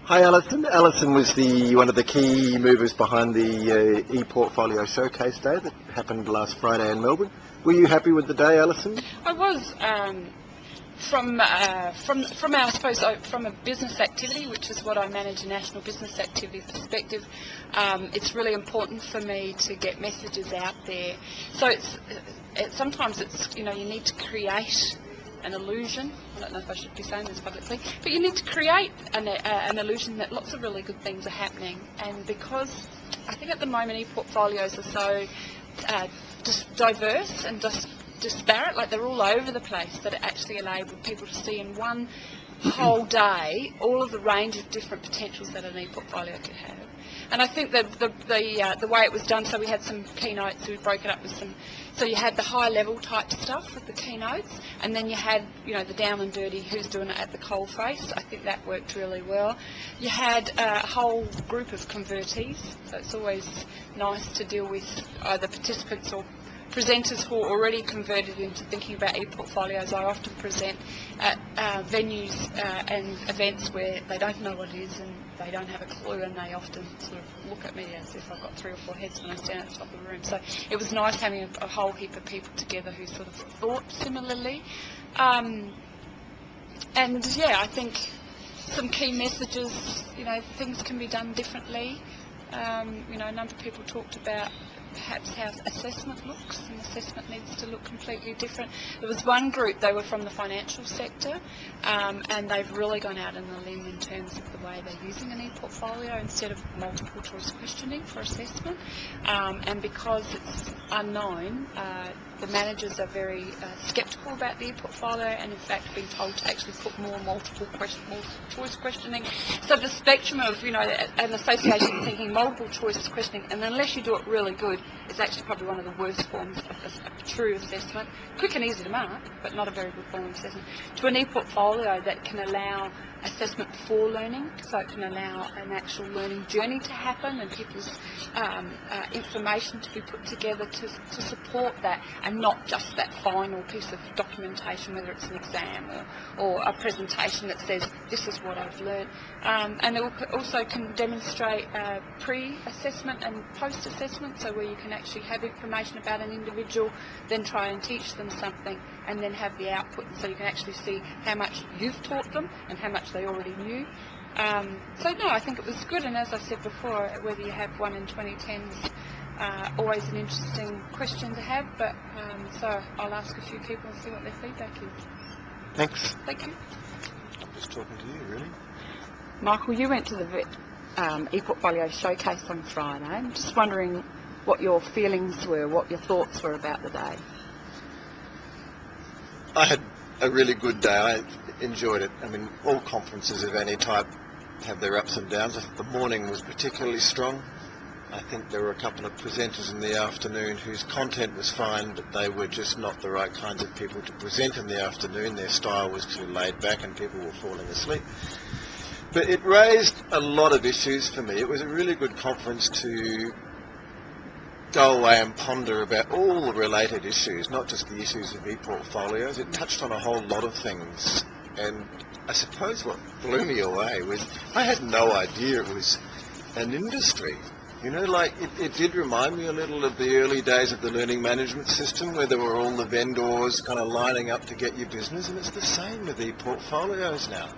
Hi Allison. Allison was one of the key movers behind the ePortfolio Showcase Day that happened last Friday in Melbourne. Were you happy with the day, Allison? I was. From our, I suppose, from a business activity, which is what I manage, a national business activity perspective, it's really important for me to get messages out there. So sometimes it's, you need to create an illusion. I don't know if I should be saying this publicly, but you need to create an illusion that lots of really good things are happening. And because I think at the moment ePortfolios are so diverse and disparate, like they're all over the place, that it actually enabled people to see in one whole day all of the range of different potentials that an ePortfolio could have. And I think that the way it was done, so we had some keynotes, we broke it up with some, so you had the high level type stuff with the keynotes, and then you had, the down and dirty, who's doing it at the coalface. I think that worked really well. You had a whole group of convertees, so it's always nice to deal with either participants or presenters who are already converted into thinking about ePortfolios. I often present at venues and events where they don't know what it is and they don't have a clue, and they often sort of look at me as if I've got 3 or 4 heads when I stand at the top of the room. So it was nice having a whole heap of people together who sort of thought similarly. And yeah, I think some key messages, things can be done differently. A number of people talked about perhaps how assessment looks, and assessment needs to look completely different. There was one group, they were from the financial sector, and they've really gone out on a limb in terms of the way they're using an ePortfolio instead of multiple choice questioning for assessment. And because it's unknown, the managers are very sceptical about the ePortfolio, and in fact being told to actually put more multiple choice questioning. So the spectrum of, an association thinking multiple choice questioning, and unless you do it really good, it's actually probably one of the worst forms of a true assessment. Quick and easy to mark, but not a very good form of assessment. To an ePortfolio that can allow assessment before learning, so it can allow an actual learning journey to happen and people's information to be put together to support that, and not just that final piece of documentation, whether it's an exam or a presentation that says this is what I've learned. And it also can demonstrate pre-assessment and post-assessment, so where you can actually have information about an individual, then try and teach them something, and then have the output, so you can actually see how much you've taught them and how much they already knew. So no, I think it was good, and as I said before, whether you have 1 in 2010 is always an interesting question to have, but so I'll ask a few people and see what their feedback is. Thanks. Thank you. I'm just talking to you, really. Michael, you went to the ePortfolio Showcase on Friday. I'm just wondering what your feelings were, what your thoughts were about the day. I had a really good day. I enjoyed it. I mean, all conferences of any type have their ups and downs. I think the morning was particularly strong. I think there were a couple of presenters in the afternoon whose content was fine, but they were just not the right kinds of people to present in the afternoon. Their style was too laid back and people were falling asleep. But it raised a lot of issues for me. It was a really good conference to go away and ponder about all the related issues, not just the issues of ePortfolios. It touched on a whole lot of things, and I suppose what blew me away was I had no idea it was an industry. It did remind me a little of the early days of the learning management system, where there were all the vendors kind of lining up to get your business, and it's the same with ePortfolios now.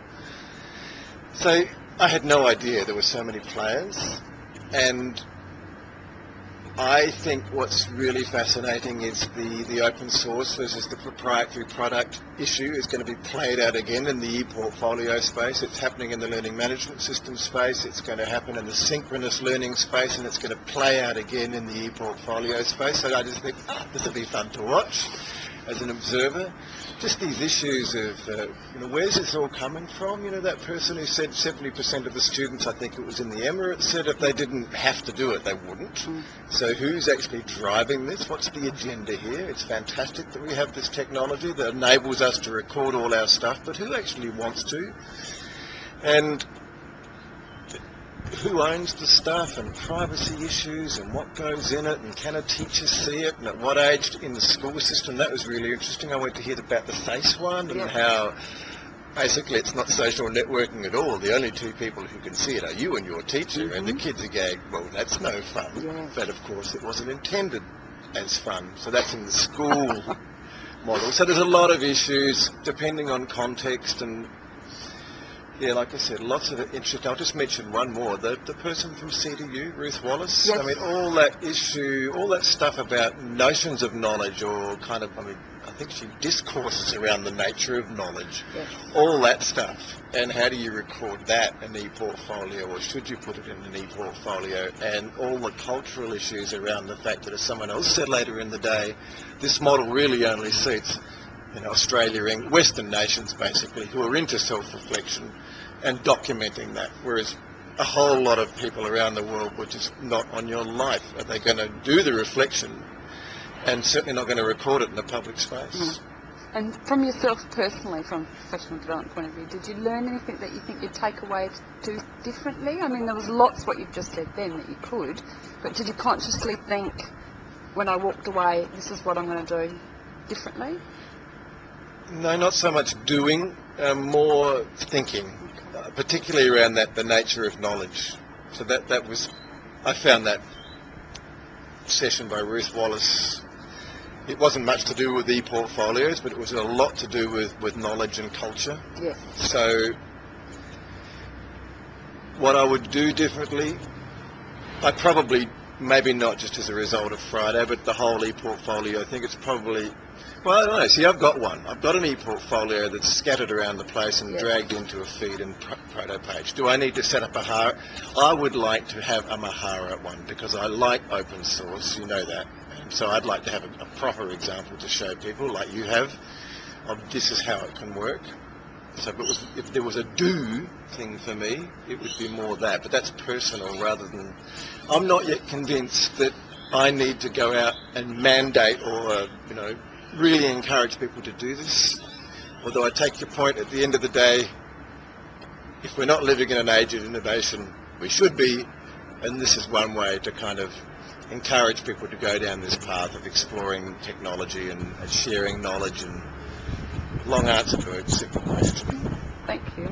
So I had no idea there were so many players, and I think what's really fascinating is the open source versus the proprietary product issue is going to be played out again in the ePortfolio space. It's happening in the learning management system space, it's going to happen in the synchronous learning space, and it's going to play out again in the ePortfolio space. So I just think, this will be fun to watch as an observer. Just these issues of, where's this all coming from? That person who said 70% of the students, I think it was in the Emirates, said if they didn't have to do it, they wouldn't. So who's actually driving this? What's the agenda here? It's fantastic that we have this technology that enables us to record all our stuff, but who actually wants to? And who owns the stuff, and privacy issues, and what goes in it, and can a teacher see it, and at what age in the school system? That was really interesting. I went to hear about the face one and how basically it's not social networking at all. The only two people who can see it are you and your teacher, and the kids are going, well, that's no fun. Yes. But of course it wasn't intended as fun. So that's in the school model. So there's a lot of issues depending on context, and yeah, like I said, lots of interest. I'll just mention one more. The person from CDU, Ruth Wallace. Yes. I mean, all that issue, all that stuff about notions of knowledge, or kind of, I mean, I think she discourses around the nature of knowledge. Yes. All that stuff. And how do you record that in an ePortfolio, or should you put it in an ePortfolio? And all the cultural issues around the fact that, as someone else said later in the day, this model really only suits, Australia and Western nations, basically, who are into self-reflection and documenting that, whereas a whole lot of people around the world were just not on your life. Are they going to do the reflection, and certainly not going to record it in the public space? And from yourself personally, from a professional development point of view, did you learn anything that you think you'd take away to do differently? I mean, there was lots what you've just said then that you could, but did you consciously think, when I walked away, this is what I'm going to do differently? No, not so much doing, more thinking, particularly around the nature of knowledge. So that was, I found that session by Ruth Wallace, it wasn't much to do with ePortfolios, but it was a lot to do with knowledge and culture. Yes. So what I would do differently, I probably, maybe not just as a result of Friday, but the whole ePortfolio, I think it's probably, well, I don't know. See, I've got one. I've got an ePortfolio that's scattered around the place and dragged into a feed and proto page. Do I need to set up a Mahara? I would like to have a Mahara one, because I like open source, you know that. And so I'd like to have a proper example to show people, like you have, of this is how it can work. So if there was a do thing for me, it would be more that. But that's personal rather than... I'm not yet convinced that I need to go out and mandate or, really encourage people to do this. Although I take your point, at the end of the day, if we're not living in an age of innovation, we should be, and this is one way to kind of encourage people to go down this path of exploring technology and sharing knowledge. And long answer to a simple question. Thank you.